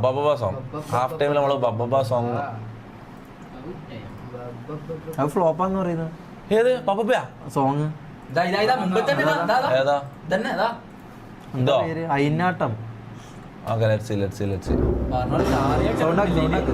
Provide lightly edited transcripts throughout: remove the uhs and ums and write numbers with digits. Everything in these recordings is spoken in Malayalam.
ബബ്ബ സോങ് ഹാഫ് ടൈമിൽ നമ്മള് ബബ്ബ സോങ് അത് ഫ്ലോപ്പാന്ന് പറയുന്നത്. ഏത് ബബ്ബയാ സോങ്? ഏതാ എന്തോ അയിനാട്ടം. ഓക്കെ ലെറ്റ്സ് സീ സൗണ്ടാക്ക് സൗണ്ടാക്ക്.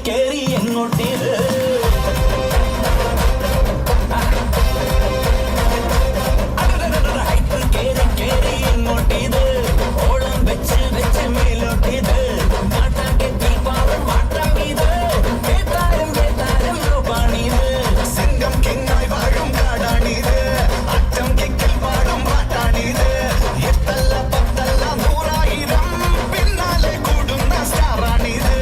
കേറി എങ്ങോട്ടേത് കേറി എങ്ങോട്ടേത് ഓളം വെച്ച് മേലോട്ടേത് മാട്ടാക്കി മാട്ടാക്കിയത് കേട്ടാലും പാണീത് സിംഗം കിങ്ങായി വാഴും കാടാണീത് അറ്റം കിക്കിൽ പാടും പാട്ടാണീത് എത്തല്ല പത്തല്ല 100,000 പിന്നാലെ കൂടുന്ന സ്റ്റാറാണീത്.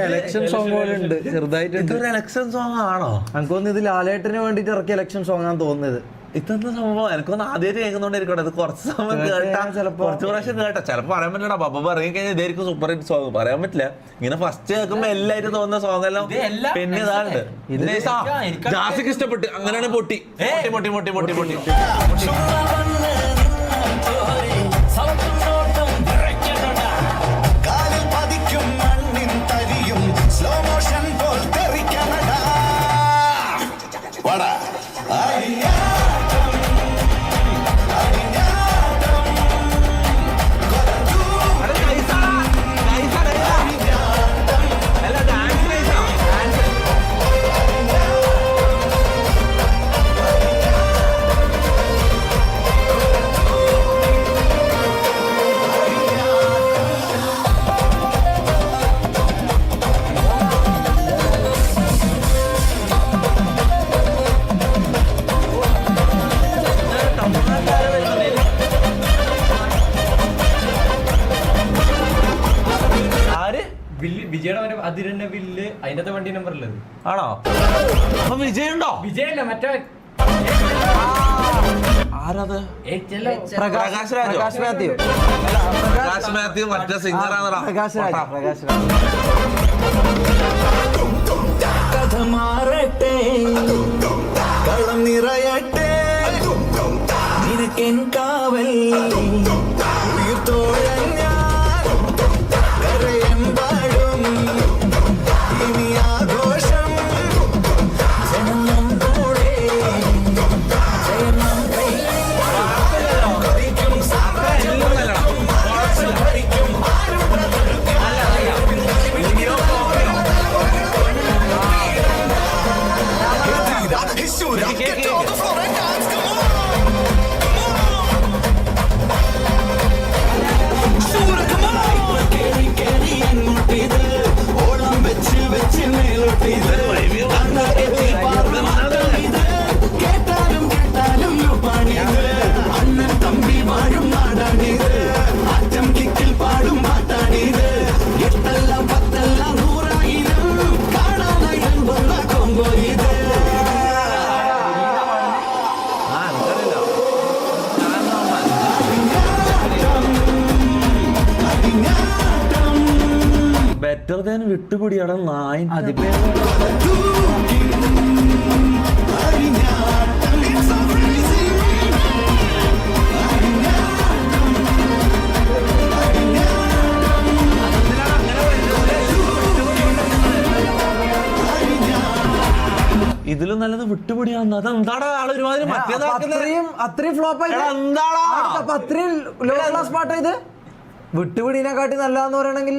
എലക്ഷൻ സോങ് പോലെ ഉണ്ട് ചെറുതായിട്ട്. ഇതൊരു എലക്ഷൻ സോങ് ആണോ? എനിക്ക് തോന്നുന്നു ഇത് ലാലേട്ടന് വേണ്ടിട്ട് ഇറക്കിയ എലക്ഷൻ സോങ് ആണെന്ന് തോന്നുന്നത്. ഇതെന്താ സംഭവം? എനിക്കൊന്ന് ആദ്യമായിട്ട് കേൾക്കുന്നോണ്ടിരിക്കട്ടെ. ഇത് കുറച്ച് സമയം കേട്ടാ കുറച്ച് പ്രാവശ്യം കേട്ടാ ചിലപ്പോ പറയാൻ പറ്റില്ലടാ. ബബ്ബ ഇറങ്ങി കഴിഞ്ഞാൽ ഇതായിരിക്കും സൂപ്പർ ഹിറ്റ് സോങ്. പറയാൻ പറ്റില്ല. ഇങ്ങനെ ഫസ്റ്റ് കേൾക്കുമ്പോ എല്ലാരും തോന്നുന്ന സോങ് എല്ലാം പിന്നെ ഇതാണ്ട് ജാസിക്ക് ഇഷ്ടപ്പെട്ട് അങ്ങനെയാണ് പൊട്ടി പൊട്ടി പൊട്ടി പൊട്ടി പൊട്ടി പൊട്ടി. വിജയുടെ അതിരന്നെ ബില്ല് അതിന്റെ വണ്ടി നമ്പർ ഉള്ളത് ആണോ? അപ്പൊ വിജയുണ്ടോ? വിജയല്ല മറ്റേ ആരത്? പ്രകാശ് മാത്യു. പ്രകാശ് മാത്യു മറ്റേ സിംഗർ ആണോ? പ്രകാശ് രാജ്. കഥ മാറട്ടെ കളം നിറയട്ടെ നിനക്കെൻ കാവൽ ഉയർത്തോഴഞ്ഞ കരയെമ്പാടും ഇനി ആഘോഷം ജനം കൂടെ ജനം കൈക്കും ഭരിക്കും ഓളം വെച്ച് മേലോട്ടിത് കേട്ടാലും പാണിയത് അണ്ണൻ തമ്പി വാഴും നാടാണിത് അറ്റം കിക്കിൽ പാടും പാട്ടാണിത് എട്ടല്ല പത്തല്ല 100,000 കാണാനായി വന്ന കൊമ്പോ ഇത്. ബെറ്റർ ദാൻ വിട്ടുപിടിയാണ് നായൻ. ഇതിലും നല്ലത് വിട്ടുപിടിയാണ്. അതെന്താടാ ആള് ഒരുമാതിരി അത്രയും ഫ്ലോപ്പ് ആയി. എന്താടാ അത്രയും ലോ ക്ലാസ് പാട്ടാ ഇത്. വിട്ടുപിടിനെ കാട്ടി നല്ലതെന്ന് പറയണെങ്കിൽ